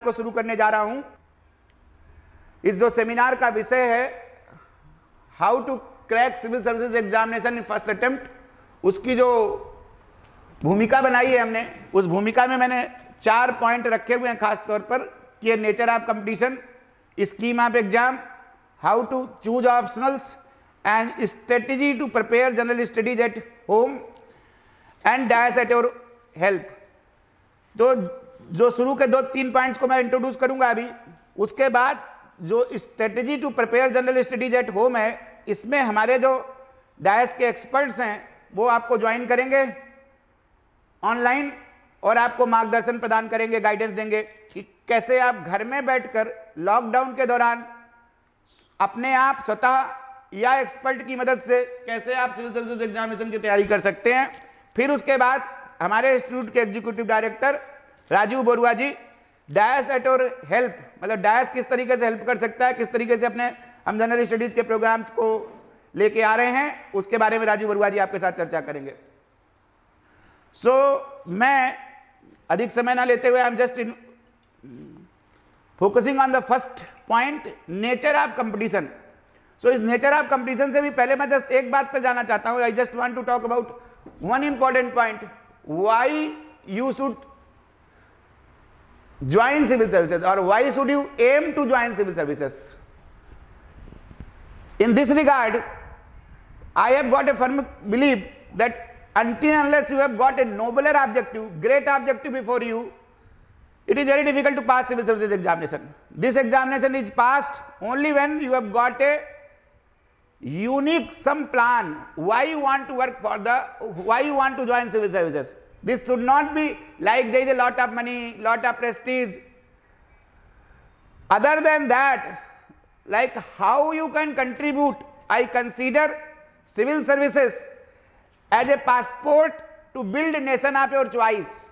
को शुरू करने जा रहा हूं। इस जो सेमिनार का विषय है how to crack civil services examination in first attempt, उसकी जो भूमिका बनाई है हमने, उस भूमिका में मैंने 4 पॉइंट रखे हुए हैं खास तौर पर कि nature of competition, scheme of exam, how to choose optionals and strategy to prepare general studies at home and dais at your help. तो जो शुरू के 2-3 पॉइंट्स को मैं इंट्रोड्यूस करूंगा अभी, उसके बाद जो strategy to prepare general studies at home है, इसमें हमारे जो डायस के एक्सपर्ट्स हैं वो आपको ज्वाइन करेंगे ऑनलाइन और आपको मार्गदर्शन प्रदान करेंगे, गाइडेंस देंगे कि कैसे आप घर में बैठकर लॉकडाउन के दौरान अपने आप स्वतः या एक्सपर्ट की मदद से कैसे आप सिविल सर्विसेज एग्जामिनेशन की तैयारी कर सकते हैं। फिर उसके बाद हमारे इंस्टीट्यूट के executive director Rajiv Barua ji dais at your help, मतलब डायस किस तरीके से हेल्प कर सकता है, किस तरीके से अपने हम जनरल स्टडीज के प्रोग्राम्स को लेके आ रहे हैं, उसके बारे में राजीव बरुआ जी आपके साथ चर्चा करेंगे। मैं अधिक समय ना लेते हुए I am just focusing on the first point, nature of competition. इस नेचर ऑफ कंपटीशन से भी पहले मैं जस्ट एक बात पर जाना चाहता हूं। I just want to talk about one important point, why you should join civil services और why should you aim to join civil services. In this regard, I have got a firm belief that until unless you have got a nobler objective, great objective before you, it is very difficult to pass civil services examination. This examination is passed only when you have got a unique some plan why you want to work for why you want to join civil services. This should not be like there is a lot of money, lot of prestige. Other than that, like how you can contribute, I consider civil services as a passport to build a nation of your choice,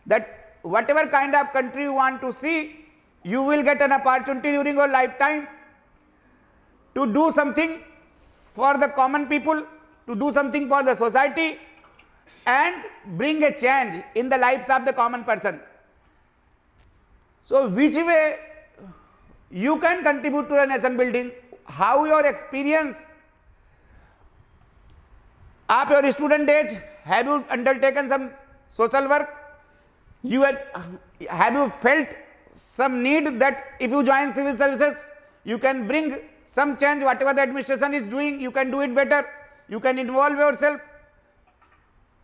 that whatever kind of country you want to see, you will get an opportunity during your lifetime to do something for the common people, to do something for the society and bring a change in the lives of the common person. So which way you can contribute to the nation building, how your experience of your student age, have you undertaken some social work, have you felt some need that if you join civil services you can bring some change, whatever the administration is doing you can do it better, you can involve yourself,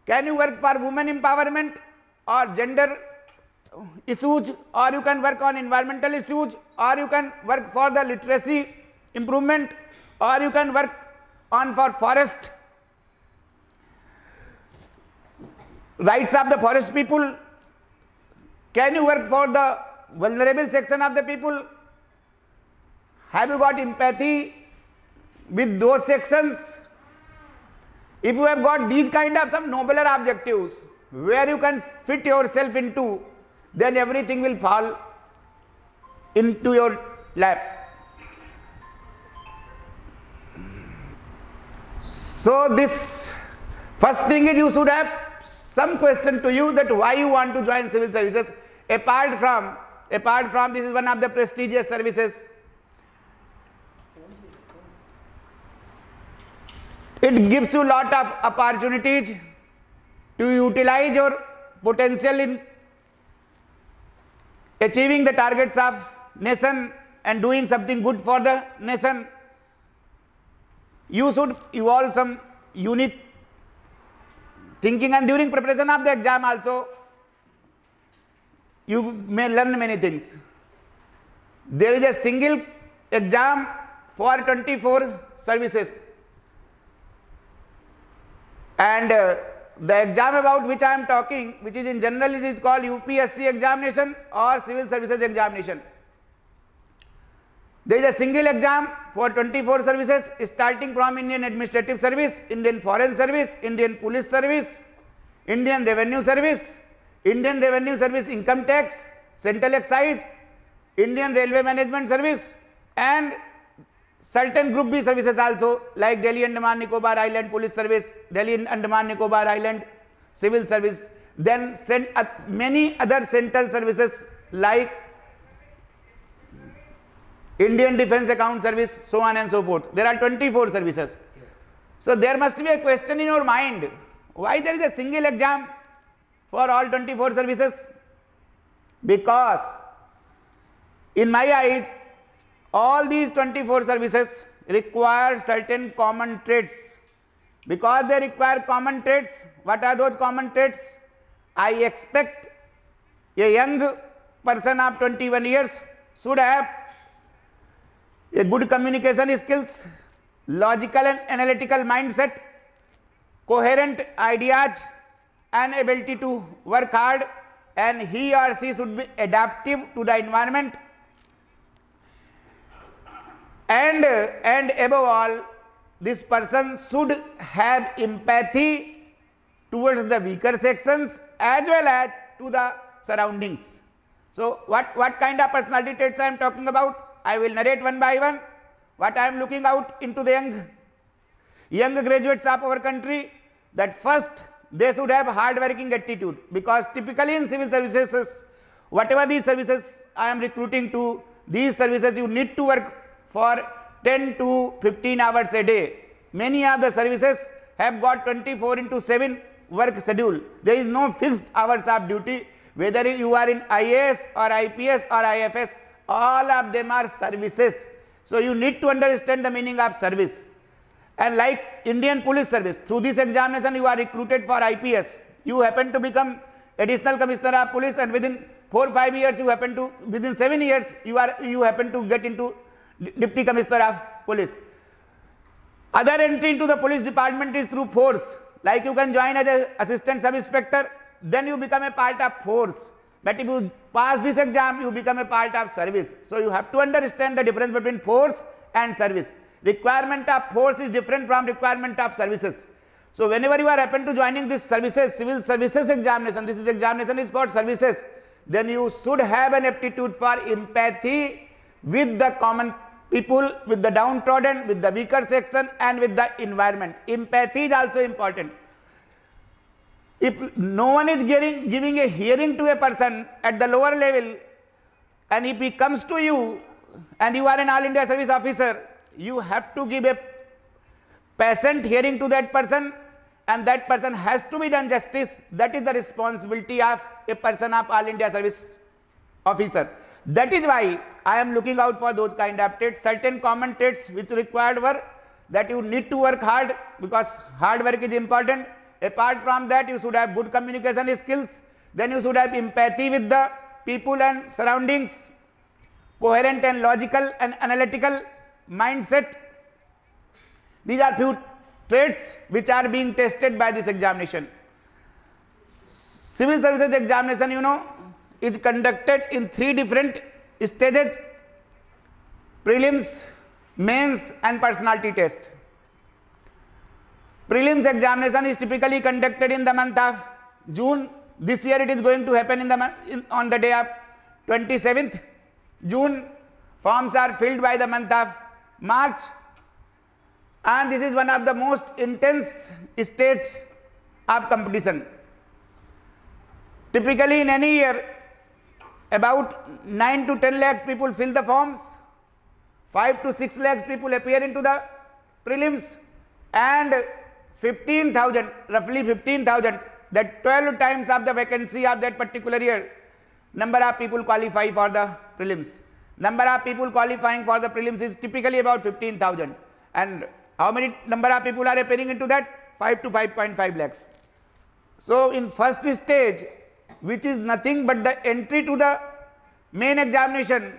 can you work for women empowerment or gender issues, or you can work on environmental issues, or you can work for the literacy improvement, or you can work on for forest rights of the forest people, can you work for the vulnerable section of the people, have you got empathy with those sections? If you have got these kind of some nobler objectives where you can fit yourself into, then everything will fall into your lap. So this first thing is you should have some question to you that why you want to join civil services, apart from this is one of the prestigious services. It gives you lot of opportunities to utilize your potential in achieving the targets of nation and doing something good for the nation. You should evolve some unique thinking, and during preparation of the exam also you may learn many things. There is a single exam for 24 services, and the exam about which I am talking, which is in general, it is called UPSC examination or civil services examination. There is a single exam for 24 services starting from Indian Administrative Service, Indian Foreign Service, Indian Police Service, Indian Revenue Service, Indian Revenue Service Income Tax, Central Excise, Indian Railway Management Service, and certain Group B services also, like Delhi Andaman Nicobar Island Police Service, Delhi Andaman Nicobar Island Civil Service, then many other central services like Indian Defense Account Service, so on and so forth. There are 24 services. So there must be a question in your mind, why there is a single exam for all 24 services? Because in my eyes, all these 24 services require certain common traits. Because they require common traits, what are those common traits? I expect a young person of 21 years should have a good communication skills, logical and analytical mindset, coherent ideas, and ability to work hard, and he or she should be adaptive to the environment, and above all, this person should have empathy towards the weaker sections as well as to the surroundings. So what kind of personality traits I am talking about? I will narrate one by one what I am looking out into the young graduates of our country. That first, they should have hard working attitude, because typically in civil services, whatever these services I am recruiting to, these services you need to work for 10 to 15 hours a day. Many of the services have got 24/7 work schedule. There is no fixed hours of duty, whether you are in IAS or IPS or IFS, all of them are services. So you need to understand the meaning of service. And like Indian Police Service, through this examination you are recruited for IPS. You happen to become Additional Commissioner of Police, and within 4 or 5 years you happen to, within 7 years you happen to get into Deputy Commissioner of Police. Other entry into the police department is through force. Like you can join as an assistant sub-inspector, then you become a part of force. But if you pass this exam, you become a part of service. So you have to understand the difference between force and service. Requirement of force is different from requirement of services. So whenever you are happen to joining this services, civil services examination, this is examination is for services, then you should have an aptitude for empathy with the common people, with the downtrodden, with the weaker section, and with the environment. Empathy is also important. If no one is giving a hearing to a person at the lower level, and if he comes to you and you are an All India Service Officer, you have to give a patient hearing to that person, and that person has to be done justice. That is the responsibility of a person of All India Service Officer. That is why I am looking out for those kind of traits, certain common traits which required work, that you need to work hard, because hard work is important. Apart from that, you should have good communication skills, then you should have empathy with the people and surroundings, coherent and logical and analytical mindset. These are few traits which are being tested by this examination. Civil services examination, you know, is conducted in 3 different stages: prelims, mains, and personality test. Prelims examination is typically conducted in the month of June. This year it is going to happen on the day of 27th June. Forms are filled by the month of March, and this is one of the most intense stage of competition. Typically in any year, about 9 to 10 lakhs people fill the forms, 5 to 6 lakhs people appear into the prelims, and 15,000, roughly 15,000, that 12 times of the vacancy of that particular year, number of people qualify for the prelims. Number of people qualifying for the prelims is typically about 15,000. And how many number of people are appearing into that? 5 to 5.5 lakhs. So in first stage, which is nothing but the entry to the main examination,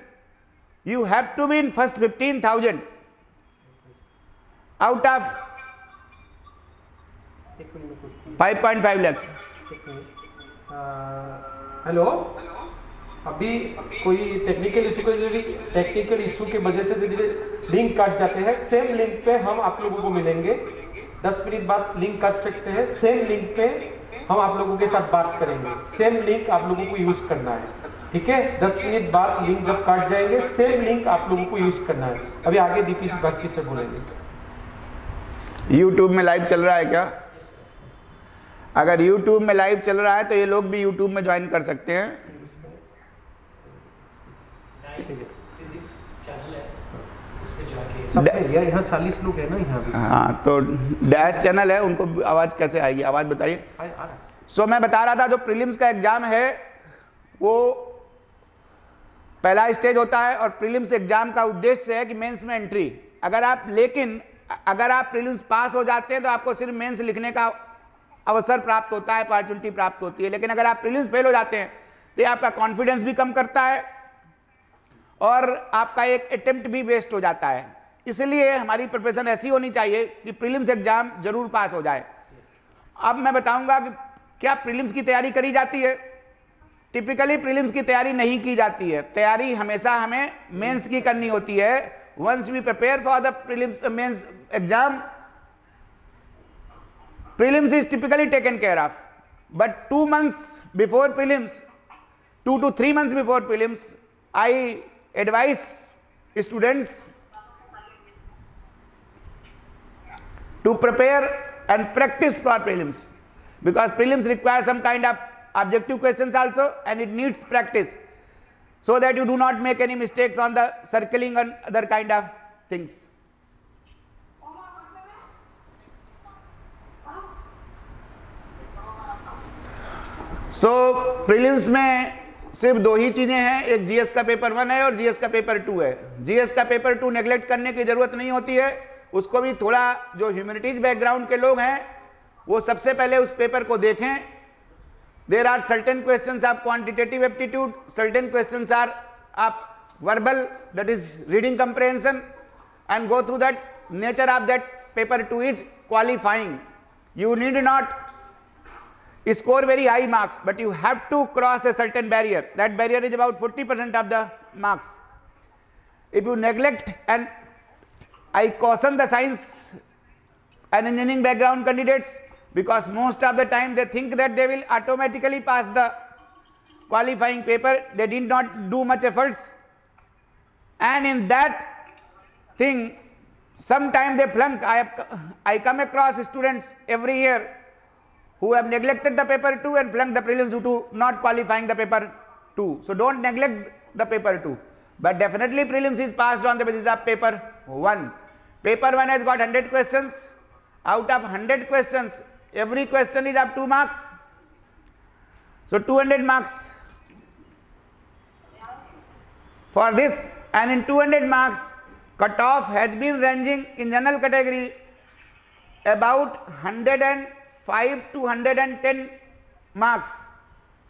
you have to be in first 15,000 out of 5.5 lakhs. Hello, अभी कोई technical issue की वजह से link cut जाते हैं। Same link पे हम आप लोगों को मिलेंगे, 10 मिनट बाद लिंक कट सकते हैं। सेम लिंक पे हम आप लोगों के साथ बात करेंगे। सेम लिंक आप लोगों को यूज करना है, ठीक है? 10 मिनट बाद लिंक जब कट जाएंगे, सेम लिंक आप लोगों को यूज करना है। अभी आगे डीपी बासकी से बोलेंगे। यूट्यूब में लाइव चल रहा है क्या? अगर YouTube में लाइव चल रहा है तो ये लोग भी YouTube में ज्वाइन कर सकते हैं। फिजिक्स चैनल है उस पे जाके सबसे यहाँ 40 लोग हैं ना यहाँ भी। हाँ, तो डैश चैनल है, उनको आवाज़ कैसे आएगी? आवाज़ बताइए। सो मैं बता रहा था जो प्रीलिम्स का एग्जाम है वो पहला स्टेज होता है, और प्रीलिम्स एग्जाम का उद्देश्य है कि मेंस में एंट्री। अगर आप प्रीलिम्स पास हो जाते हैं तो आपको सिर्फ मेंस लिखने का अवसर प्राप्त होता है, अपॉर्चुनिटी प्राप्त होती है। लेकिन अगर आप प्रीलिम्स फेल हो जाते हैं तो ये आपका कॉन्फिडेंस भी कम करता है और आपका एक अटेम्प्ट भी वेस्ट हो जाता है। इसलिए हमारी प्रिपरेशन ऐसी होनी चाहिए कि प्रीलिम्स एग्जाम जरूर पास हो जाए। अब मैं बताऊंगा कि क्या प्रीलिम्स की तैयारी करी जाती है। टिपिकली प्रीलिम्स की तैयारी नहीं की जाती है, तैयारी हमेशा हमें मेंस की करनी होती है। Once we prepare for the prelims mains exam, prelims is typically taken care of, but 2 months before prelims, 2 to 3 months before prelims, I advise students to prepare and practice for prelims, because prelims require some kind of objective questions also, and it needs practice so that you do not make any mistakes on the circling and other kind of things. So prelims में सिर्फ 2 ही चीज़ें हैं, एक GS का paper 1 है और GS का paper 2 है। जीएस का पेपर 2 नेग्लेक्ट करने की जरूरत नहीं होती है, उसको भी थोड़ा जो ह्यूमैनिटीज बैकग्राउंड के लोग हैं वो सबसे पहले उस पेपर को देखें। There are certain questions of quantitative aptitude, certain questions are of verbal, that is reading comprehension, and go through that. Nature of that paper 2 is qualifying. You need not score very high marks, but you have to cross a certain barrier. That barrier is about 40% of the marks. If you neglect, and I caution the science and engineering background candidates, because most of the time they think that they will automatically pass the qualifying paper. They did not do much efforts, and in that thing sometime they flunk. I come across students every year who have neglected the paper 2 and flunked the prelims due to not qualifying the paper 2. So don't neglect the paper 2. But definitely prelims is passed on the basis of paper 1. Paper 1 has got 100 questions. Out of 100 questions, every question is of 2 marks. So 200 marks for this, and in 200 marks, cutoff has been ranging in general category about 105 to 110 marks.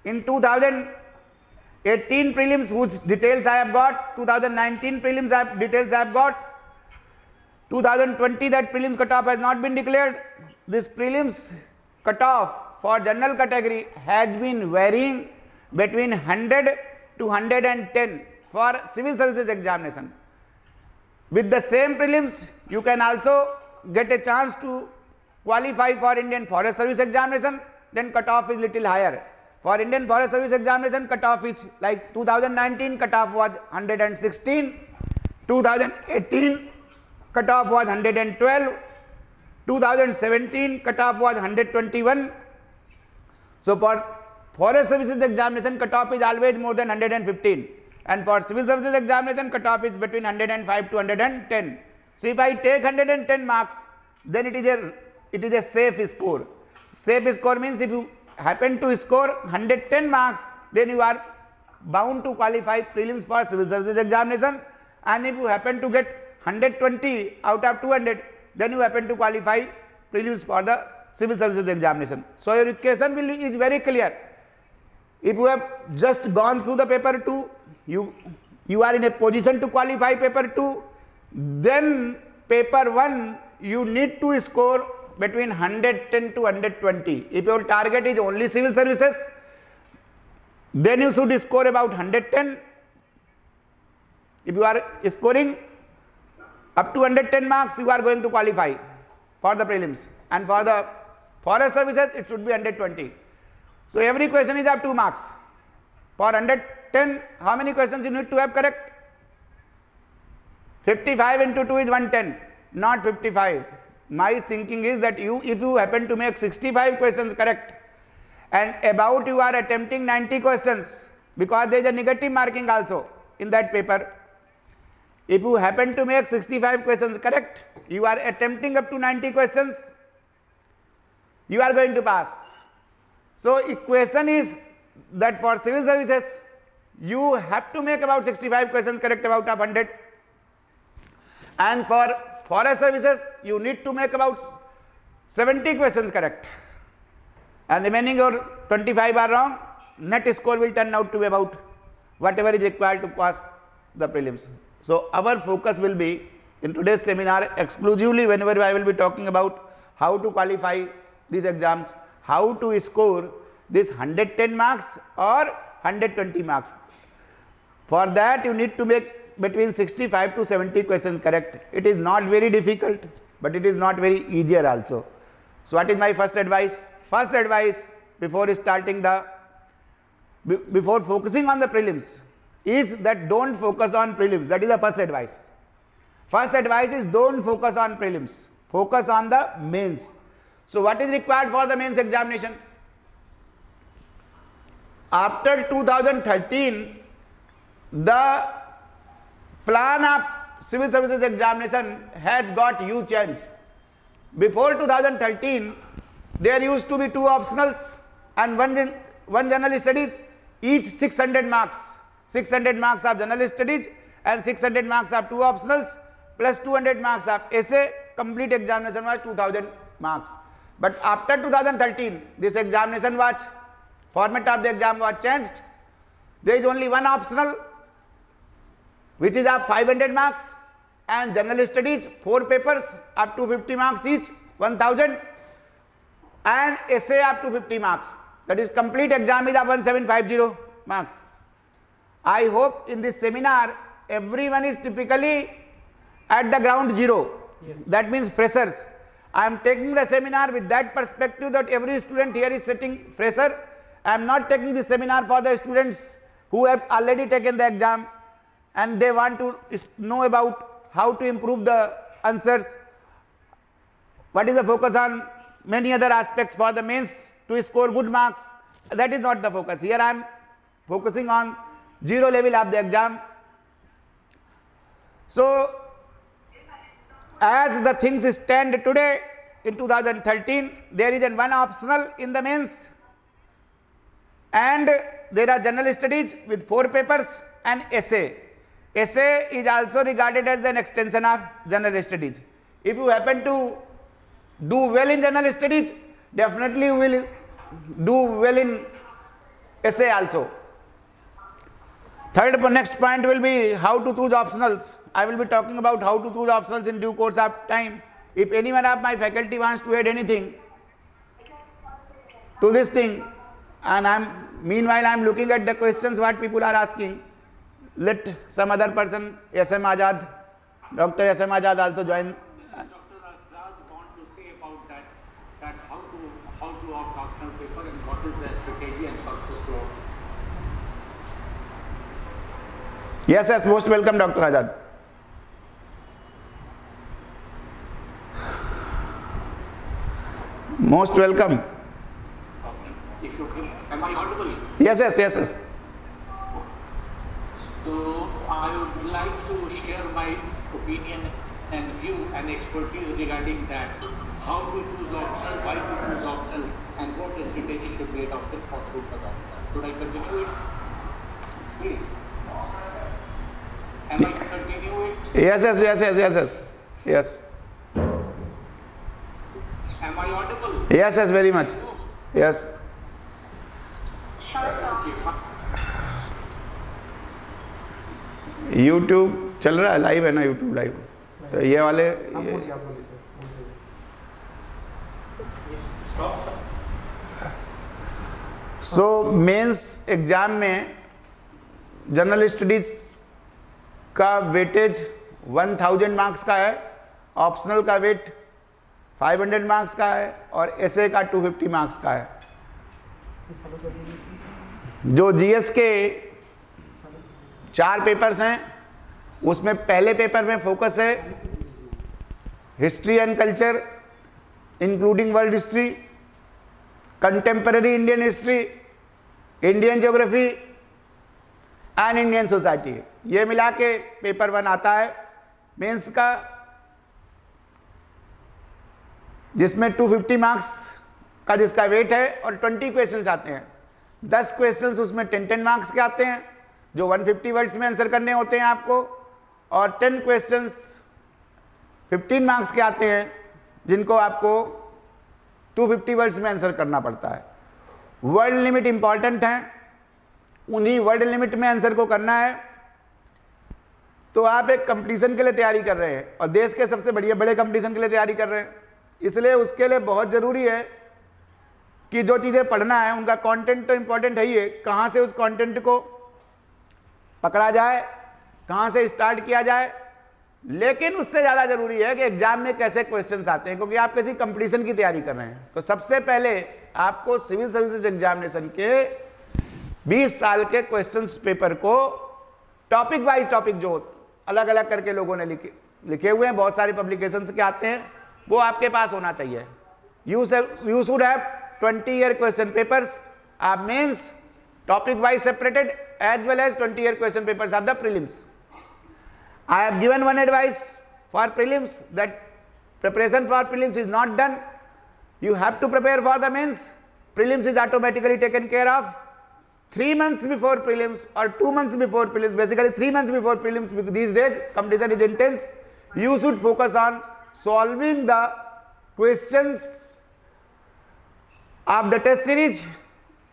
In 2018 prelims, whose details I have got, 2019 prelims details I have got, 2020 that prelims cutoff has not been declared. This prelims cutoff for general category has been varying between 100 to 110 for civil services examination. With the same prelims, you can also get a chance to qualify for Indian Forest Service examination, then cutoff is little higher. For Indian Forest Service examination, cutoff is like 2019 cutoff was 116, 2018 cutoff was 112, 2017 cutoff was 121. So for Forest Services examination, cutoff is always more than 115, and for Civil Services examination, cutoff is between 105 to 110. So if I take 110 marks, then it is a safe score. Safe score means if you happen to score 110 marks, then you are bound to qualify prelims for civil services examination, and if you happen to get 120 out of 200, then you happen to qualify prelims for the civil services examination. So your equation is very clear. If you have just gone through the paper 2, you are in a position to qualify paper 2, then paper 1 you need to score between 110 to 120. If your target is only civil services, then you should score about 110. If you are scoring up to 110 marks, you are going to qualify for the prelims, and for the forest services it should be 120. So every question is of 2 marks. For 110, how many questions you need to have correct? 55 into 2 is 110, not 55. My thinking is that if you happen to make 65 questions correct, and about you are attempting 90 questions, because there is a negative marking also in that paper, If you happen to make 65 questions correct, you are attempting up to 90 questions, you are going to pass. So equation is that for civil services, you have to make about 65 questions correct out of 100. And for forest services, you need to make about 70 questions correct. And remaining your 25 are wrong, net score will turn out to be about whatever is required to pass the prelims. So our focus will be in today's seminar exclusively whenever I will be talking about how to qualify these exams, how to score this 110 marks or 120 marks. For that you need to make between 65 to 70 questions correct. It is not very difficult, but it is not very easier also. So what is my first advice? First advice before starting before focusing on the prelims is that don't focus on prelims. That is the first advice. First advice is don't focus on prelims. Focus on the mains. So what is required for the mains examination? After 2013, the plan of civil services examination has got huge change. Before 2013, there used to be 2 optionals and one general studies, each 600 marks. 600 marks of general studies and 600 marks of 2 optionals plus 200 marks of essay. Complete examination was 2000 marks. But after 2013, this examination was, format of the exam was changed. There is only one optional which is of 500 marks and general studies 4 papers up to 50 marks each, 1000, and essay up to 50 marks. That is complete exam is of 1750 marks. I hope in this seminar everyone is typically at the ground zero. Yes. That means freshers. I am taking the seminar with that perspective that every student here is sitting fresher. I am not taking this seminar for the students who have already taken the exam and they want to know about how to improve the answers. What is the focus on many other aspects for the mains to score good marks? That is not the focus. Here I am focusing on zero level of the exam. So as the things stand today in 2013, there is one optional in the mains and there are general studies with 4 papers and essay. Essay is also regarded as an extension of general studies. If you happen to do well in general studies, definitely you will do well in essay also. Next point will be how to choose optionals. I will be talking about how to choose optionals in due course of time. If anyone of my faculty wants to add anything to this thing, and meanwhile I am looking at the questions what people are asking, let some other person, SM Azad, Dr. SM Azad also join. This is Dr. Azad want to say about that how to opt optional paper and what is the strategy and purpose to opt. Yes, most welcome, Dr. Azad. Most welcome. If you can, am I audible? Yes. So I would like to share my opinion and view and expertise regarding that. How to choose optional, why to choose optional, and what strategy should be adopted for proof of optional. Should I continue it? Please. Am I continue it? Yes. Am I audible? Yes, very much. Yes. Sure, sir. Okay, fine. YouTube चल रहा है, live है ना YouTube live, तो ये वाले आप बोलिए स्टॉप सर। सो मेंस एग्जाम में जनरल स्टडीज का वेटेज 1000 मार्क्स का है, ऑप्शनल का वेट 500 मार्क्स का है और एसए का 250 मार्क्स का है। जो जीएस के 4 पेपर्स हैं उसमें पहले पेपर में फोकस है history and culture including world history, contemporary Indian history, Indian geography and Indian society. ये मिला के पेपर 1 आता है मेंस का, जिसमें 250 मार्क्स का जिसका वेट है और 20 क्वेश्चंस आते हैं। 10 क्वेश्चंस उसमें 10 मार्क्स के आते हैं जो 150 वर्ड्स में आंसर करने होते हैं आपको, और 10 क्वेश्चंस 15 मार्क्स के आते हैं जिनको आपको 250 वर्ड्स में आंसर करना पड़ता है। वर्ड लिमिट इंपॉर्टेंट है, उन्हीं वर्ड लिमिट में आंसर को करना है। तो आप एक कंपटीशन के लिए तैयारी कर रहे हैं और देश के सबसे बड़े कंपटीशन के लिए तैयारी कर रहे हैं, इसलिए उसके लिए बहुत ज़रूरी है कि जो चीज़ें पढ़ना है उनका कंटेंट तो इंपॉर्टेंट है ही है, कहाँ से उस कंटेंट को पकड़ा जाए, कहाँ से स्टार्ट किया जाए, लेकिन उससे ज़्यादा ज़रूरी है कि एग्जाम में कैसे क्वेश्चंस आते हैं, क्योंकि आप किसी कंपटीशन की तैयारी कर रहे हैं। तो सबसे पहले आपको सिविल सर्विसेज एग्जामिनेशन के 20 साल के क्वेश्चंस पेपर को टॉपिक वाइज टॉपिक जो अलग अलग करके लोगों ने लिखे हुए हैं, बहुत सारी पब्लिकेशंस के आते हैं, वो आपके पास होना चाहिए। You should have 20-year question papers are means topic wise separated as well as 20-year question papers are the prelims. I have given one advice for prelims that preparation for prelims is not done. You have to prepare for the mains. Prelims is automatically taken care of 3 months before prelims or 2 months before prelims, basically 3 months before prelims, because these days competition is intense. You should focus on solving the questions of the test series,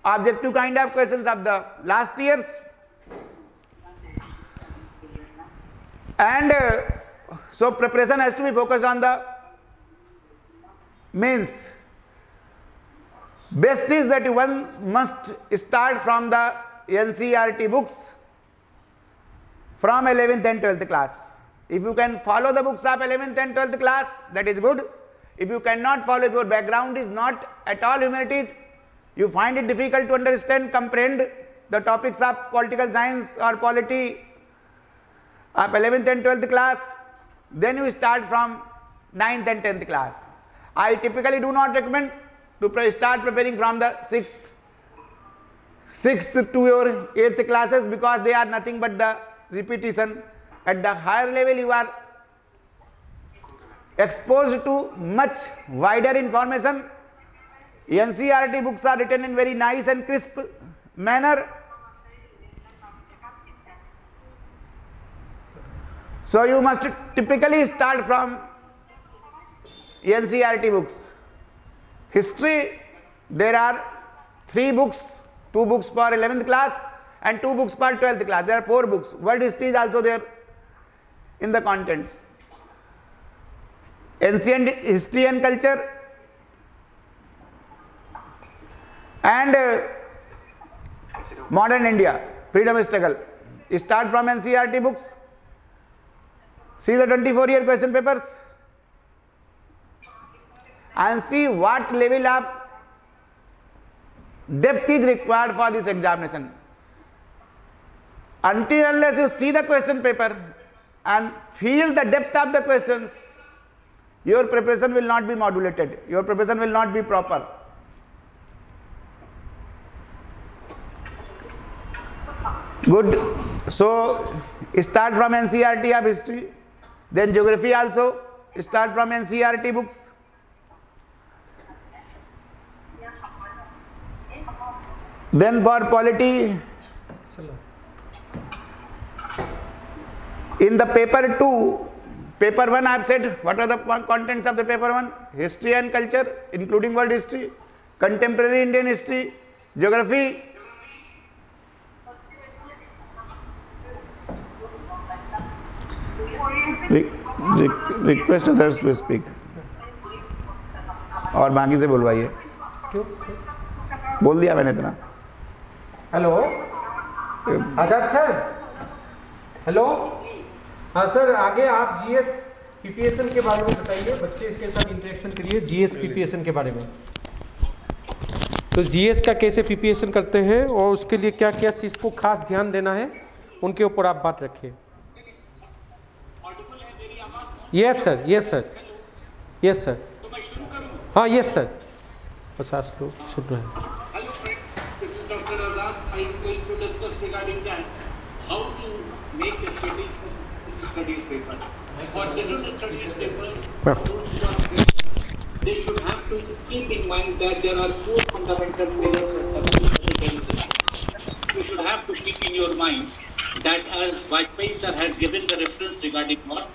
objective kind of questions of the last years, and so preparation has to be focused on the mains. Best is that one must start from the NCERT books from 11th and 12th class. If you can follow the books of 11th and 12th class, that is good. If you cannot follow, if your background is not at all humanities, you find it difficult to understand, comprehend the topics of political science or polity of 11th and 12th class, then you start from 9th and 10th class. I typically do not recommend to start preparing from the 6th to your 8th classes, because they are nothing but the repetition. At the higher level, you are exposed to much wider information. NCERT books are written in very nice and crisp manner. So you must typically start from NCERT books. History, there are 3 books, 2 books for 11th class and 2 books for 12th class. There are 4 books. World history is also there in the contents. Ancient history and culture and modern India, freedom struggle. Start from NCERT books. See the 24-year question papers and see what level of depth is required for this examination. Until unless you see the question paper and feel the depth of the questions, your preparation will not be modulated, your preparation will not be proper. Good. So start from NCERT of history, then geography also start from NCERT books. Then for polity, in the paper 2, paper 1 I have said what are the contents of the paper 1, history and culture including world history, contemporary Indian history, geography, request others to speak और बाकी से बोलवाइए। क्यों? बोल दिया मैंने इतना। Hello आजाद sir, hello. हाँ sir, आगे आप जीएस पीपीएसएन के बारे में बताइए, बच्चे के साथ इंटरेक्शन करिए जीएस पीपीएसएन के बारे में। तो जीएस का कैसे पीपीएसएन करते हैं और उसके लिए क्या क्या चीज़ को खास ध्यान देना है, उनके ऊपर आप बात रखिए। Yes sir, yes sir, yes sir. हाँ यस सर, 50 लोग सुन रहे हैं। Hello friend, this is Dr. Azad. I am going to discuss regarding that how to make a studies paper. For general studies paper, those who are freshers, they should have to keep in mind that there are 4 fundamental pillars of studies. You should have to keep in your mind that as Vajpayee sir has given the reference regarding what?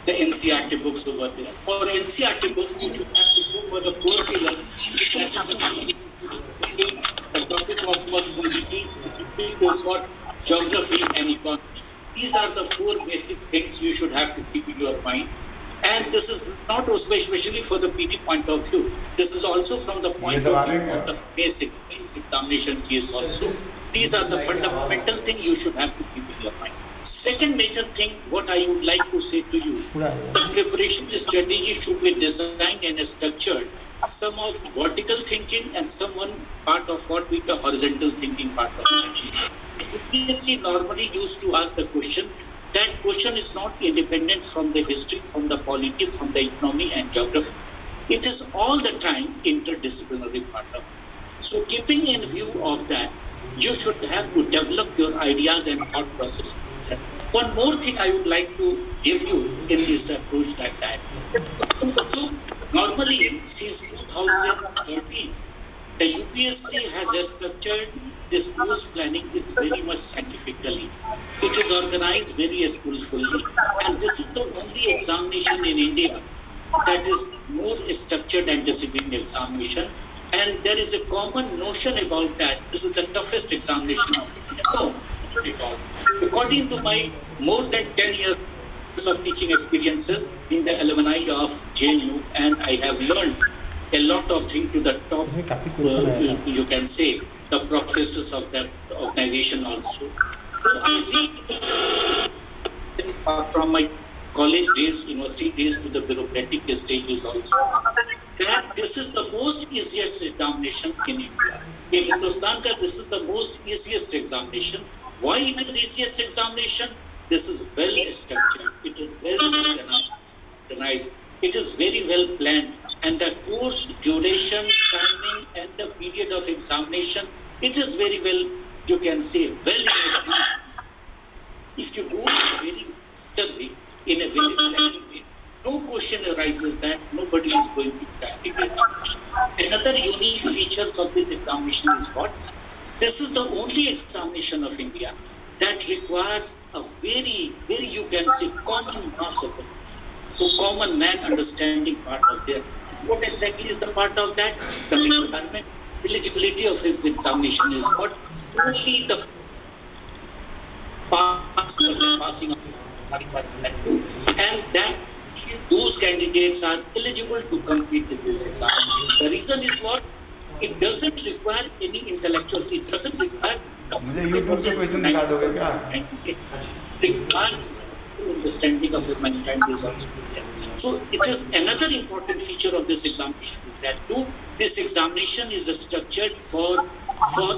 The NCERT books over there. For NCERT books, you should have to go for the 4 pillars. The topic of possibility, is what? Geography and economy. These are the 4 basic things you should have to keep in your mind. And this is not especially for the PT point of view. This is also from the point of view of the basic examination case also. These are the fundamental things you should have to keep in your mind. Second major thing, what I would like to say to you, the preparation strategy should be designed and structured. Some of vertical thinking and some one part of what we call horizontal thinking part of it. UPSC normally used to ask the question. That question is not independent from the history, from the polity, from the economy and geography. It is all the time interdisciplinary part of it. So keeping in view of that, you should have to develop your ideas and thought process. One more thing I would like to give you in this approach like that. So normally since 2013, the UPSC has structured this course planning it very much scientifically. It is organized very skillfully, and this is the only examination in India that is more structured and disciplined examination. And there is a common notion about that. This is the toughest examination of India. No, not at all. According to my more than 10 years of teaching experiences in the alumni of JNU, and I have learned a lot of things to the top, you can say, the professors of that organization also. So I read from my college days, university days to the bureaucratic stages also, that this is the most easiest examination in India. In Hindustan, this is the most easiest examination. Why it is easiest examination? This is well structured. It is well organized. It is very well planned. And the course duration, timing, and the period of examination, it is very well, you can say, well in advance. If you go very clearly, in a very planning way, no question arises that nobody is going to crack it. Another unique feature of this examination is what? This is the only examination of India that requires a very, you can say, common mass of it. So common man understanding part of there. What exactly is the part of that? The requirement, eligibility of his examination is what? Only the passing of and that those candidates are eligible to compete in this examination. The reason is what? It doesn't require any intellectuals. It doesn't require a 60% it requires understanding of humankind is also there. So it is another important feature of this examination is that too, this examination is structured for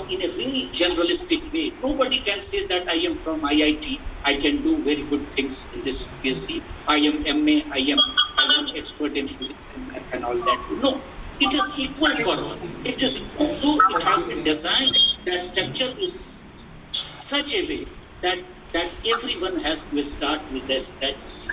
in a very generalistic way. Nobody can say that I am from IIT, I can do very good things in this PSC. I am MA, I am expert in physics and all that. No, it is equal for all. It is also it has been designed. That structure is such a way that everyone has to start with their scratch.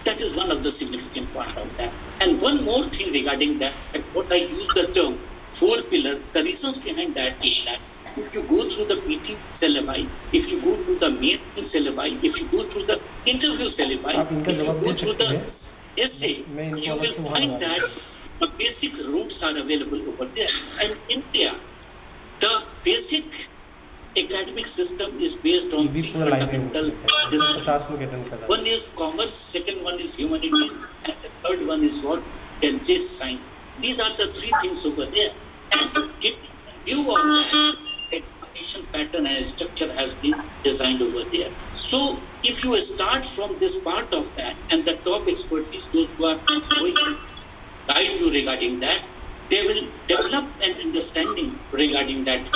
That is one of the significant part of that. And one more thing regarding that, what I use the term 4 pillar, the reasons behind that is that if you go through the PT syllabi, if you go through the main syllabi, if you go through the interview syllabi, if you go through the essay, you will find that the basic roots are available over there. And in India, the basic academic system is based on 3 fundamental disciplines. One is commerce, second one is humanities, and the third one is what can say science. These are the 3 things over there. And in view of that, examination pattern and structure has been designed over there. So if you start from this part of that, and the top expertise, those who are going to guide you regarding that, they will develop an understanding regarding that.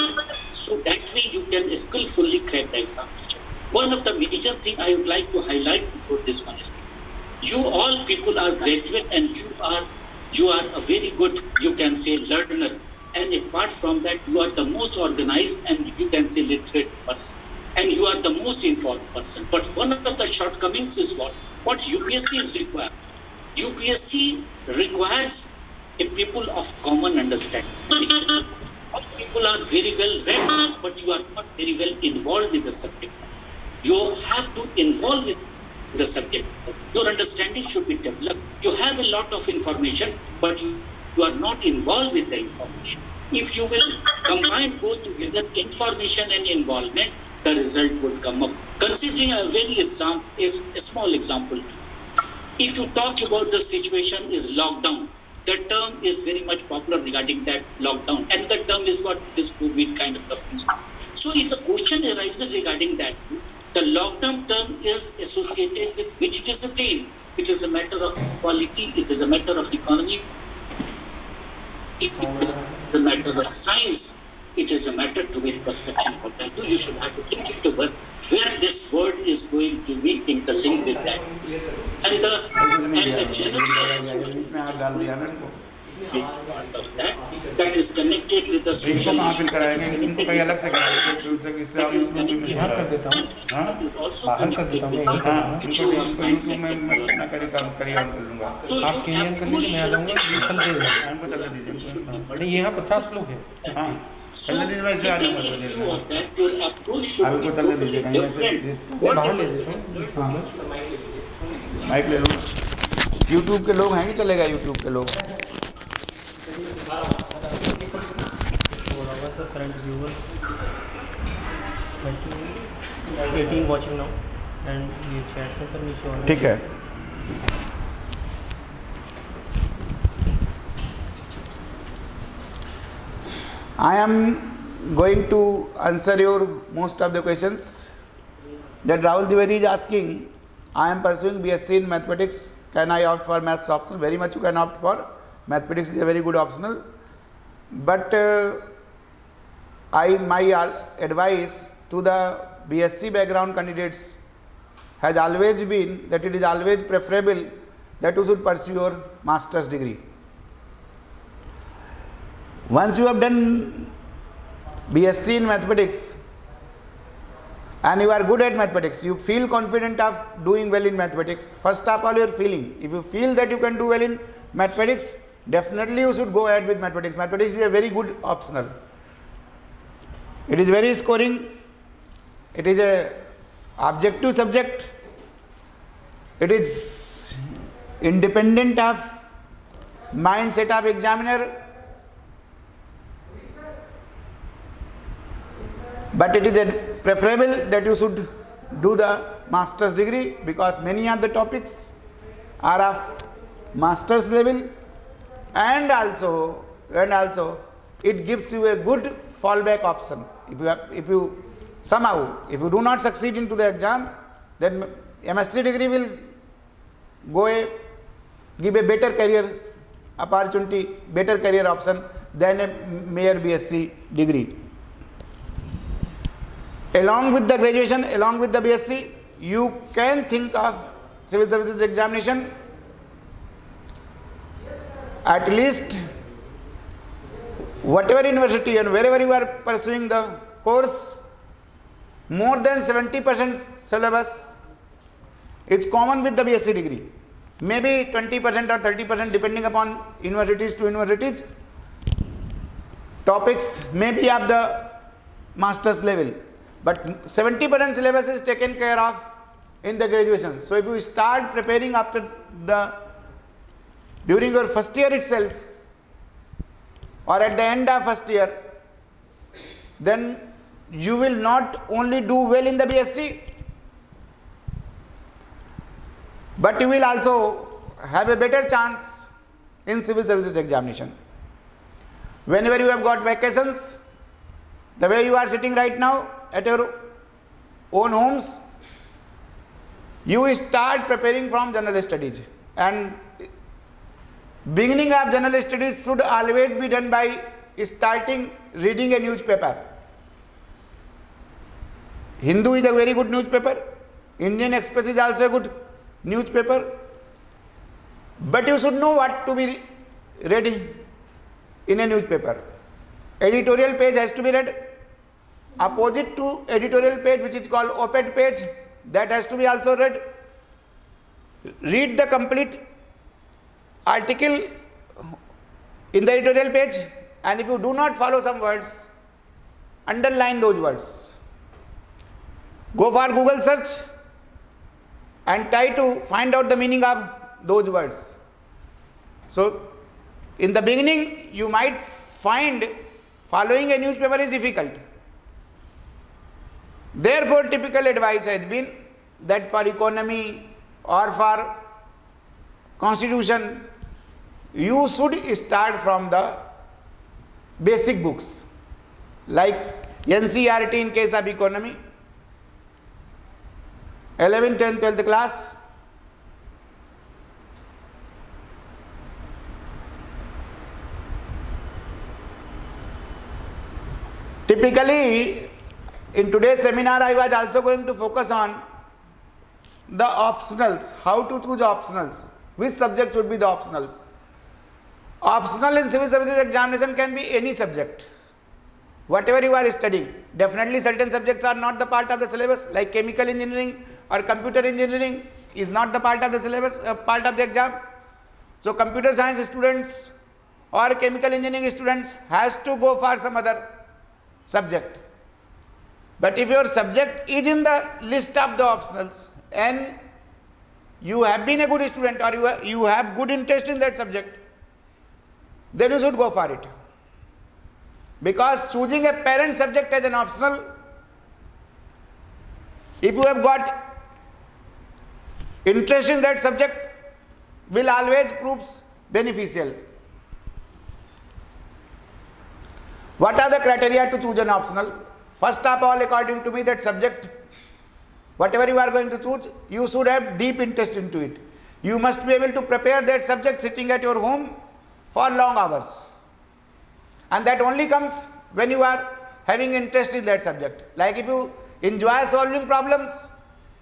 So that way you can skillfully crack the examination. One of the major things I would like to highlight before this one is, you all people are graduate and you are a very good, you can say, learner. And apart from that, you are the most organized and you can say literate person. and you are the most informed person. But one of the shortcomings is what UPSC is required. UPSC requires a people of common understanding. All people are very well read, but you are not very well involved with the subject. You have to involve with the subject. Your understanding should be developed. You have a lot of information, but you are not involved with the information. If you will combine both together, information and involvement, the result would come up. Considering a small example, if you talk about the situation is lockdown, the term is very much popular regarding that lockdown, and the term is what this COVID kind of things. So if the question arises regarding that, the lockdown term is associated with which discipline? It is a matter of quality, it is a matter of economy, it is a matter of science, it is a matter to be introspection of that. You should have to think it over where this word is going to be interlinked with that. And the genesis is part of that is connected with the social issue, that is connected with that is connected with that is also connected with the issue of science and technology. So your approach should be यहाँ 50 लोग हैं। so taking a view of that, your approach should be totally different. Mic ले लो। YouTube के लोग हैं कि चलेगा यूट्यूब के लोग? Current viewers 18 watching now and ये chat से सर नीचे वाला ठीक है। I am going to answer your most of the questions that Rahul Dwivedi is asking. I am pursuing BSc in mathematics. Can I opt for maths optional? Very much you can opt for. Mathematics is a very good optional. But my advice to the BSc background candidates has always been that it is always preferable that you should pursue your master's degree. Once you have done BSc in mathematics and you are good at mathematics, you feel confident of doing well in mathematics. First of all, your feeling. If you feel that you can do well in mathematics, definitely you should go ahead with mathematics. Mathematics is a very good optional. It is very scoring. It is a objective subject. It is independent of mindset of examiner. But it is preferable that you should do the master's degree because many of the topics are of master's level, and also it gives you a good fallback option. If you do not succeed into the exam, then MSc degree will give a better career opportunity, better career option than a mere BSc degree. Along with the graduation, along with the BSc, you can think of civil services examination. At least whatever university and wherever you are pursuing the course, more than 70% syllabus is common with the BSc degree. Maybe 20% or 30% depending upon universities to universities. Topics may be of the master's level, but 70% syllabus is taken care of in the graduation. So if you start preparing during your first year itself or at the end of first year, then you will not only do well in the BSc, but you will also have a better chance in civil services examination. Whenever you have got vacations, the way you are sitting right now at your own homes, you start preparing from general studies, and beginning of general studies should always be done by starting reading a newspaper. Hindu is a very good newspaper. Indian Express is also a good newspaper. But you should know what to be read in a newspaper. Editorial page has to be read. opposite to editorial page, which is called op-ed page, that has to be also read. Read the complete article in the editorial page, and if you do not follow some words, underline those words. Go for Google search and try to find out the meaning of those words. So in the beginning you might find following a newspaper is difficult. Therefore typical advice has been that for economy or for constitution you should start from the basic books like NCERT in case of economy, 11th, 10th, 12th class, typically in today's seminar I was also going to focus on the optionals, how to choose optionals, which subject should be the optional. Optional in civil services examination can be any subject, whatever you are studying. Definitely certain subjects are not the part of the syllabus, like chemical engineering or computer engineering is not the part of the syllabus, part of the exam. So computer science students or chemical engineering students has to go for some other subject. But if your subject is in the list of the optionals and you have been a good student or you have good interest in that subject, then you should go for it. Because choosing a parent subject as an optional, if you have got interest in that subject, will always proves beneficial. What are the criteria to choose an optional? First of all, according to me, that subject, whatever you are going to choose, you should have deep interest into it. You must be able to prepare that subject sitting at your home for long hours. And that only comes when you are having interest in that subject. Like if you enjoy solving problems,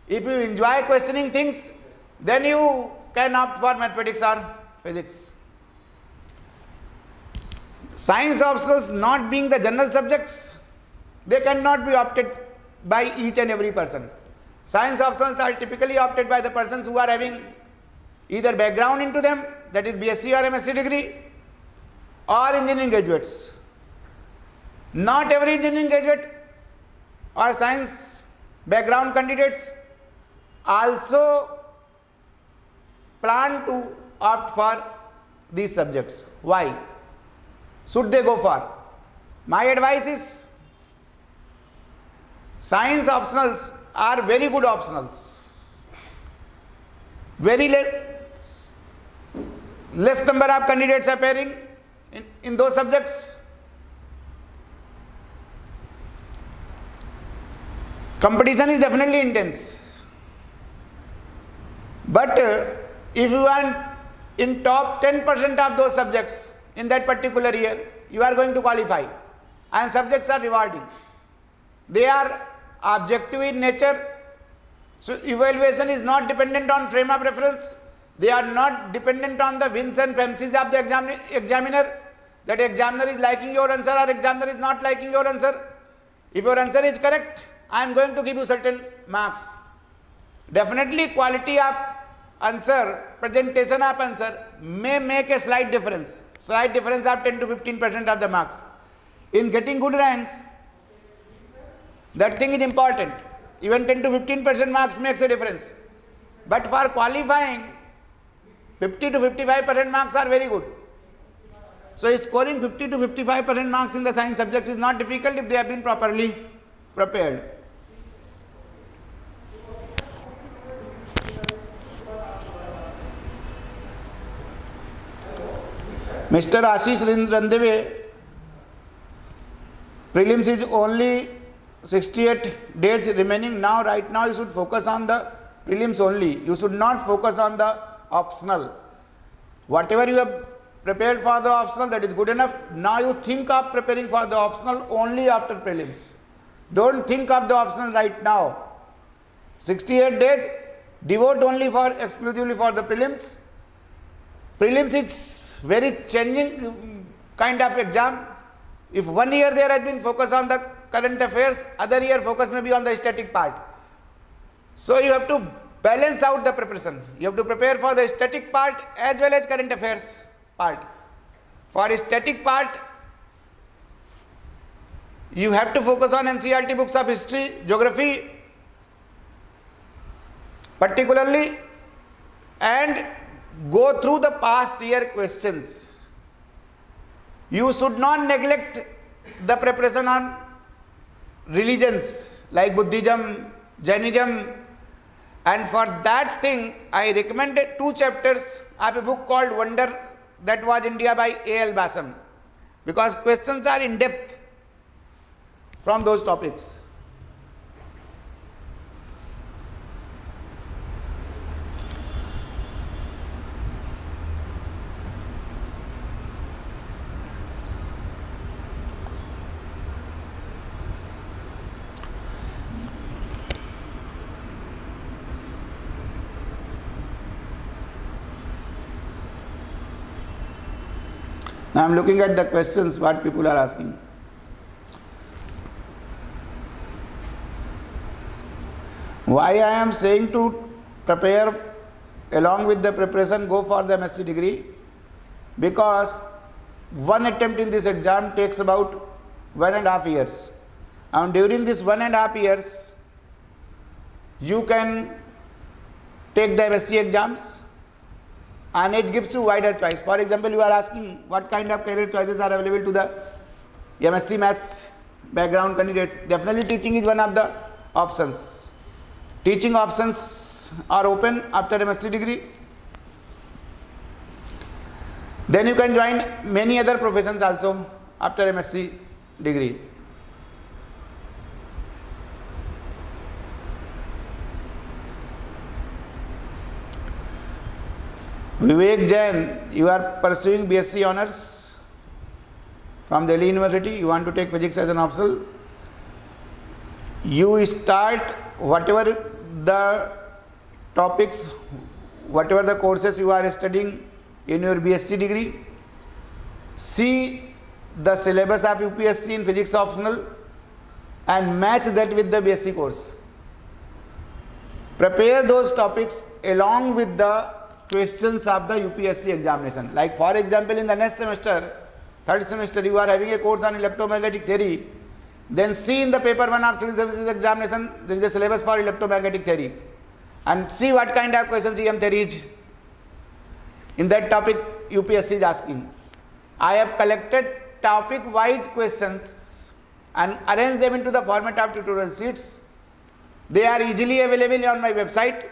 if you enjoy questioning things, then you can opt for mathematics or physics. Science optionals not being the general subjects, they cannot be opted by each and every person. Science optionals are typically opted by the persons who are having either background into them, that is BSc or MSc degree, or engineering graduates. Not every engineering graduate or science background candidates also plan to opt for these subjects. Why should they go for? My advice is science optionals are very good optionals. Very less number of candidates appearing in those subjects. Competition is definitely intense. But if you are in top 10% of those subjects in that particular year, you are going to qualify. And subjects are rewarding. They are objective in nature. So evaluation is not dependent on frame of reference. They are not dependent on the wins and fancies of the examiner. That examiner is liking your answer or examiner is not liking your answer. If your answer is correct, I am going to give you certain marks. Definitely quality of answer, presentation of answer may make a slight difference. Slight difference of 10 to 15% of the marks. In getting good ranks, that thing is important. Even 10 to 15% marks makes a difference. But for qualifying, 50 to 55% marks are very good. So scoring 50 to 55% marks in the science subjects is not difficult if they have been properly prepared. Mr. Ashish Randeve, prelims is only 68 days remaining. Now, right now you should focus on the prelims only. You should not focus on the optional. Whatever you have prepared for the optional, that is good enough. Now you think of preparing for the optional only after prelims. Don't think of the optional right now. 68 days, devote only for exclusively for the prelims. Prelims is very changing kind of exam. If 1 year there has been focus on the current affairs, other year focus may be on the static part. So you have to balance out the preparation. You have to prepare for the static part as well as current affairs part. For static part, you have to focus on NCERT books of history, geography particularly, and go through the past year questions. You should not neglect the preparation on religions like Buddhism, Jainism, and for that thing I recommended 2 chapters of a book called Wonder That Was India by A.L. Basam, because questions are in depth from those topics. Now I am looking at the questions what people are asking. Why I am saying to prepare along with the preparation go for the MSc degree? Because one attempt in this exam takes about 1.5 years, and during this 1.5 years you can take the MSc exams and it gives you wider choice. For example, you are asking what kind of career choices are available to the MSc Maths background candidates. Definitely teaching is one of the options. Teaching options are open after MSc degree. Then you can join many other professions also after MSc degree. Vivek Jain, you are pursuing BSc Honours from Delhi University. You want to take physics as an optional. You start whatever the topics, whatever the courses you are studying in your BSc degree. See the syllabus of UPSC in physics optional and match that with the BSc course. Prepare those topics along with the questions of the UPSC examination. Like for example, in the next semester, third semester, you are having a course on electromagnetic theory. Then see in the paper 1 of civil services examination, there is a syllabus for electromagnetic theory, and see what kind of questions EM theory is. In that topic UPSC is asking. I have collected topic wise questions and arranged them into the format of tutorial sheets. They are easily available on my website,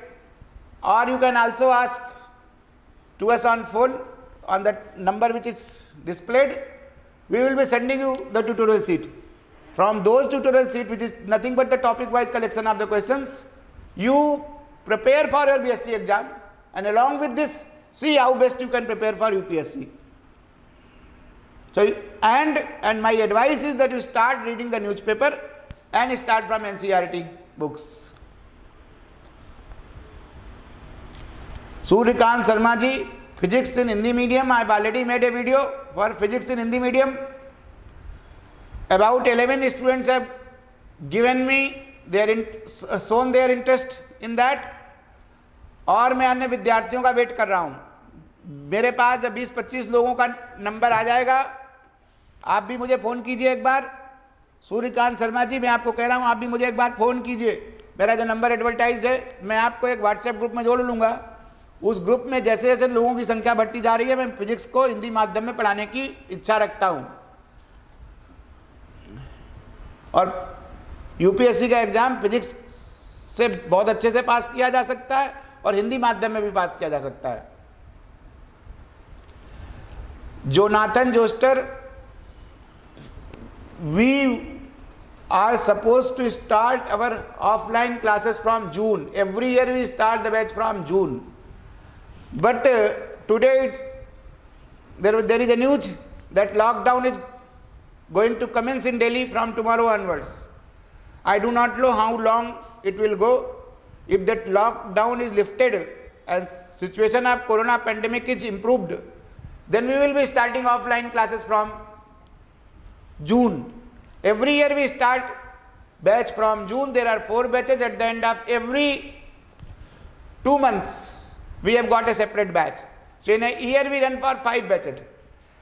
or you can also ask to us on phone on that number which is displayed. We will be sending you the tutorial sheet. From those tutorial sheet, which is nothing but the topic wise collection of the questions, you prepare for your BSc exam, and along with this see how best you can prepare for UPSC. So and my advice is that you start reading the newspaper and start from NCERT books. Suryakant Sharma ji, physics in Hindi medium. I have already made a video for physics in Hindi medium. About 11 students have given me shown their interest in that, और मैं अन्य विद्यार्थियों का wait कर रहा हूँ. मेरे पास जब 20-25 लोगों का नंबर आ जाएगा, आप भी मुझे फ़ोन कीजिए एक बार. सूर्यकांत शर्मा जी, मैं आपको कह रहा हूँ, आप भी मुझे एक बार फ़ोन कीजिए. मेरा जो नंबर एडवर्टाइज्ड है, मैं आपको एक व्हाट्सएप ग्रुप में जोड़ लूँगा. उस ग्रुप में जैसे जैसे लोगों की संख्या बढ़ती जा रही है, मैं फिजिक्स को हिंदी माध्यम में पढ़ाने की इच्छा रखता हूँ. और यूपीएससी का एग्जाम फिजिक्स से बहुत अच्छे से पास किया जा सकता है और हिंदी माध्यम में भी पास किया जा सकता है. Jonathan zoster, we are supposed to start our offline classes from June. Every year we start the batch from June. But today there is a news that lockdown is going to commence in Delhi from tomorrow onwards. I do not know how long it will go. If that lockdown is lifted and situation of corona pandemic is improved, then we will be starting offline classes from June. Every year we start batch from June. There are 4 batches. At the end of every 2 months we have got a separate batch. So in a year we run for 5 batches.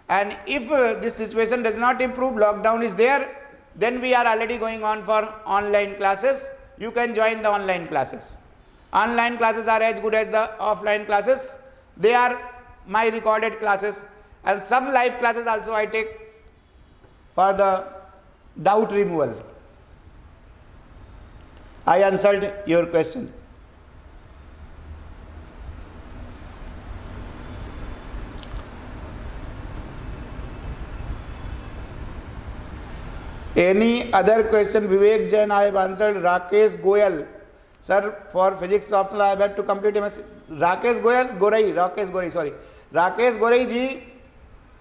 And if this situation does not improve, lockdown is there, then we are already going on for online classes. You can join the online classes. Online classes are as good as the offline classes. They are my recorded classes, and some live classes also I take for the doubt removal. I answered your question. Any other question? Vivek Jain, I have answered. Rakesh Goyal, sir, for physics optional I have to complete MSc. Rakesh Gorai ji,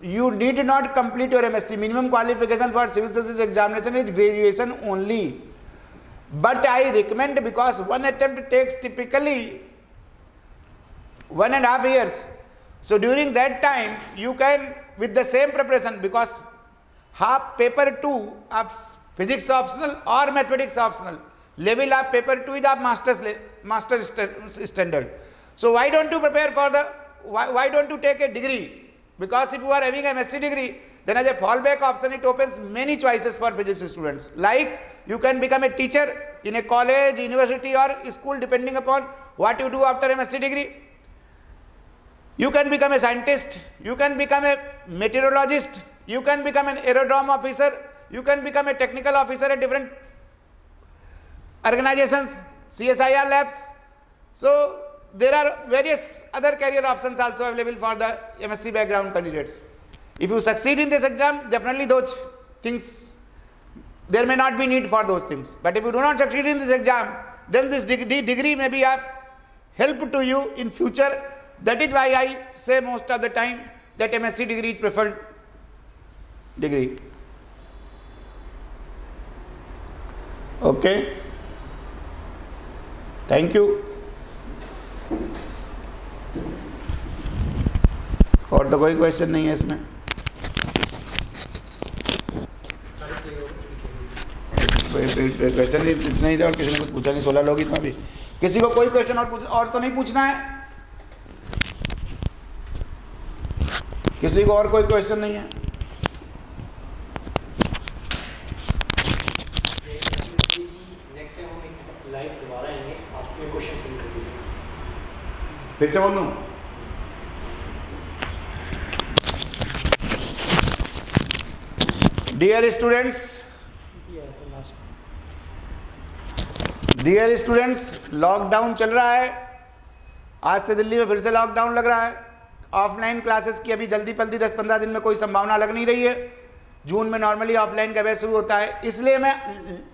you need not complete your MSc. Minimum qualification for civil services examination is graduation only. But I recommend, because one attempt takes typically 1.5 years. So during that time you can, with the same preparation, because half paper 2 of physics optional or mathematics optional, level of paper 2 is of master's standard. So why don't you prepare for the, why don't you take a degree? Because if you are having a MSc degree, then as a fallback option it opens many choices for physics students. Like you can become a teacher in a college, university or school, depending upon what you do after MSc degree. You can become a scientist, you can become a meteorologist, you can become an aerodrome officer, you can become a technical officer at different organizations, CSIR labs. So there are various other career options also available for the MSc background candidates. If you succeed in this exam, definitely those things, there may not be need for those things. But if you do not succeed in this exam, then this degree may be of help to you in future. That is why I say most of the time that MSc degree is preferred degree. Okay. Thank you. और तो कोई question नहीं है इसमें? Question इतना ही था और किसी ने कुछ पूछा नहीं. 16 लोग इसमें भी. किसी को कोई क्वेश्चन और तो नहीं पूछना है? किसी को और कोई क्वेश्चन नहीं है? नेक्स्ट टाइम हम एक लाइव दोबारा आएंगे, आपके क्वेश्चन सेंड कर दीजिए. फिर से बोल दूं? डियर स्टूडेंट्स, लॉकडाउन चल रहा है. आज से दिल्ली में फिर से लॉकडाउन लग रहा है. ऑफलाइन क्लासेस की अभी जल्दी 10-15 दिन में कोई संभावना लग नहीं रही है. जून में नॉर्मली ऑफलाइन का बैच शुरू होता है. इसलिए मैं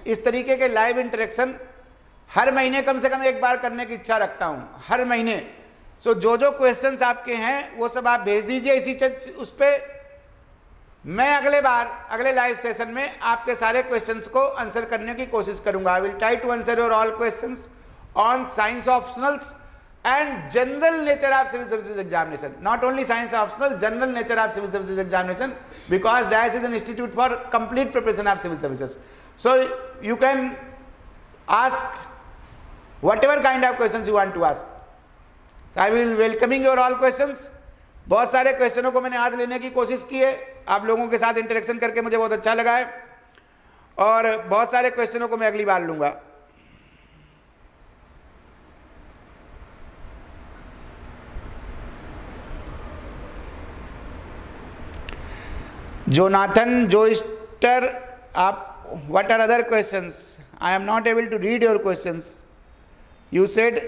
इस तरीके के लाइव इंटरेक्शन हर महीने कम से कम एक बार करने की इच्छा रखता हूं, हर महीने. सो जो क्वेश्चंस आपके हैं वो सब आप भेज दीजिए इसी उस पर. मैं अगले लाइव सेशन में आपके सारे क्वेश्चंस को आंसर करने की कोशिश करूंगा. I will try to answer your all questions on science optionals and general nature of civil services examination. Not only science optional, general nature of civil services examination, because DIAS is an institute for complete preparation of civil services. So you can ask whatever kind of questions you want to ask. So I will welcoming your all questions. बहुत सारे क्वेश्चनों को मैंने आज लेने की कोशिश की है. आप लोगों के साथ इंटरेक्शन करके मुझे बहुत अच्छा लगा है, और बहुत सारे क्वेश्चनों को मैं अगली बार लूँगा. Jonathan Joyster, what are other questions? I am not able to read your questions. You said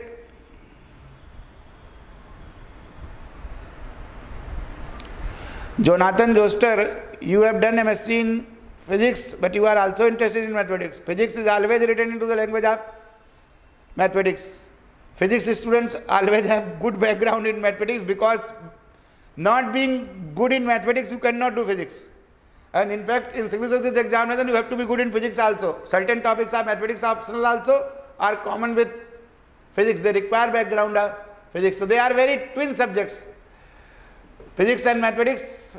Jonathan Joyster, you have done MSc in physics, but you are also interested in mathematics. Physics is always written into the language of mathematics. Physics students always have good background in mathematics, because not being good in mathematics, you cannot do physics. And in fact, in civil services examination, you have to be good in physics also. Certain topics of mathematics optional also are common with physics. They require background of physics. So they are very twin subjects. Physics and mathematics,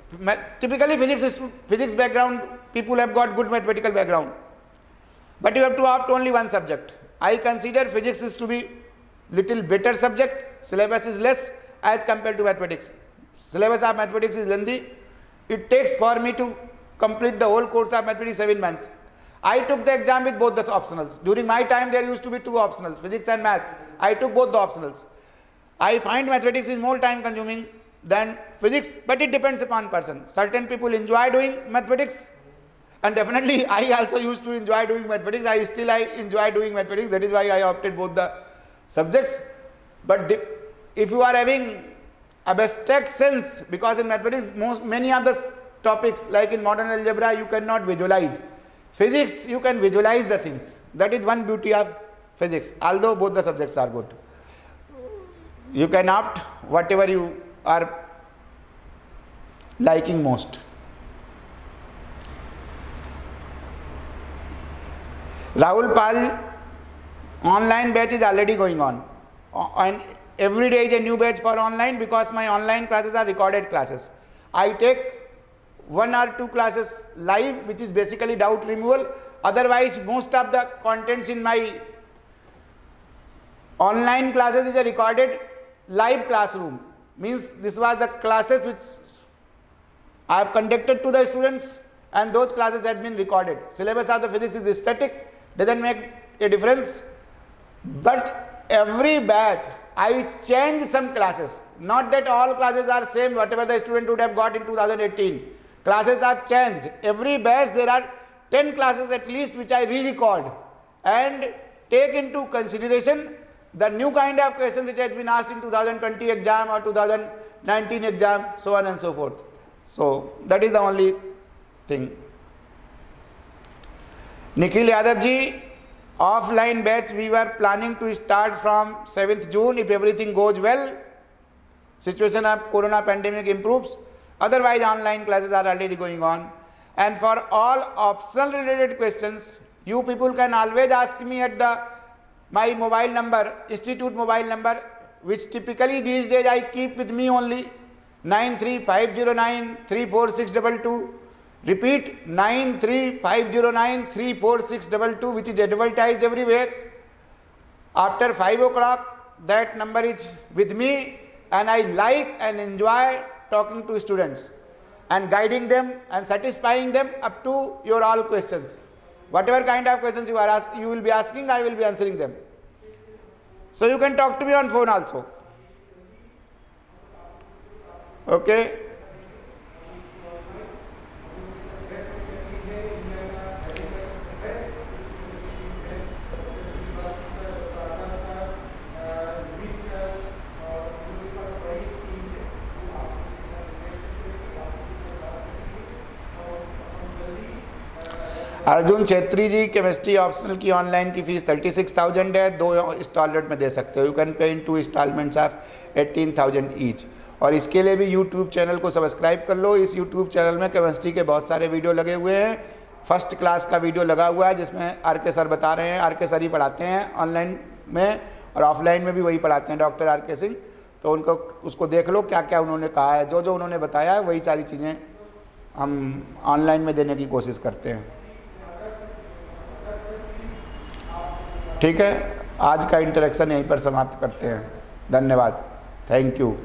typically physics background people have got good mathematical background, but you have to opt only one subject. I consider physics is to be little better subject, syllabus is less as compared to mathematics. Syllabus of mathematics is lengthy. It takes for me to complete the whole course of mathematics 7 months. I took the exam with both the optionals. During my time there used to be 2 optionals, physics and maths. I took both the optionals. I find mathematics is more time consuming than physics, but it depends upon person. Certain people enjoy doing mathematics, and definitely I also used to enjoy doing mathematics. I enjoy doing mathematics. That is why I opted both the subjects. But if you are having abstract sense, because in mathematics many of the topics like in modern algebra you cannot visualize. Physics you can visualize the things. That is one beauty of physics, although both the subjects are good. You can opt whatever you are liking most. Rahul Pal, online batch is already going on, and every day is a new batch for online, because my online classes are recorded classes. I take 1 or 2 classes live, which is basically doubt removal. Otherwise most of the contents in my online classes is a recorded live classroom. Means this was the classes which I have conducted to the students, and those classes have been recorded. Syllabus of the physics is static, doesn't make a difference, but every batch I change some classes. Not that all classes are same, whatever the student would have got in 2018. Classes are changed. Every batch there are 10 classes at least which I re-record and take into consideration the new kind of question which has been asked in 2020 exam or 2019 exam, so on and so forth. So that is the only thing. Nikhil Yadav ji, offline batch we were planning to start from 7th June if everything goes well, situation of corona pandemic improves. Otherwise online classes are already going on. And for all optional related questions, you people can always ask me at my mobile number, institute mobile number, which typically these days I keep with me only, 935093462. Repeat, 935093462, which is advertised everywhere. After 5 o'clock, that number is with me, and I like and enjoy talking to students and guiding them and satisfying them up to your all questions. Whatever kind of questions you will be asking, I will be answering them. So you can talk to me on phone also. Okay. Arjun Chhetri ji, chemistry optional की online की fees 36,000 है, 2 instalment में दे सकते हो. You can pay in 2 installments of 18,000 each. और इसके लिए भी यूट्यूब चैनल को सब्सक्राइब कर लो. इस यूट्यूब चैनल में केमिस्ट्री के बहुत सारे वीडियो लगे हुए हैं. फर्स्ट क्लास का वीडियो लगा हुआ है जिसमें आर के सर बता रहे हैं. आर के सर ही पढ़ाते हैं ऑनलाइन में, और ऑफलाइन में भी वही पढ़ाते हैं, डॉक्टर आर के सिंह. तो उसको देख लो क्या क्या उन्होंने कहा है. जो उन्होंने बताया है वही सारी चीज़ें हम ऑनलाइन में देने की कोशिश करते हैं. ठीक है, आज का इंटरेक्शन यहीं पर समाप्त करते हैं. धन्यवाद. Thank you.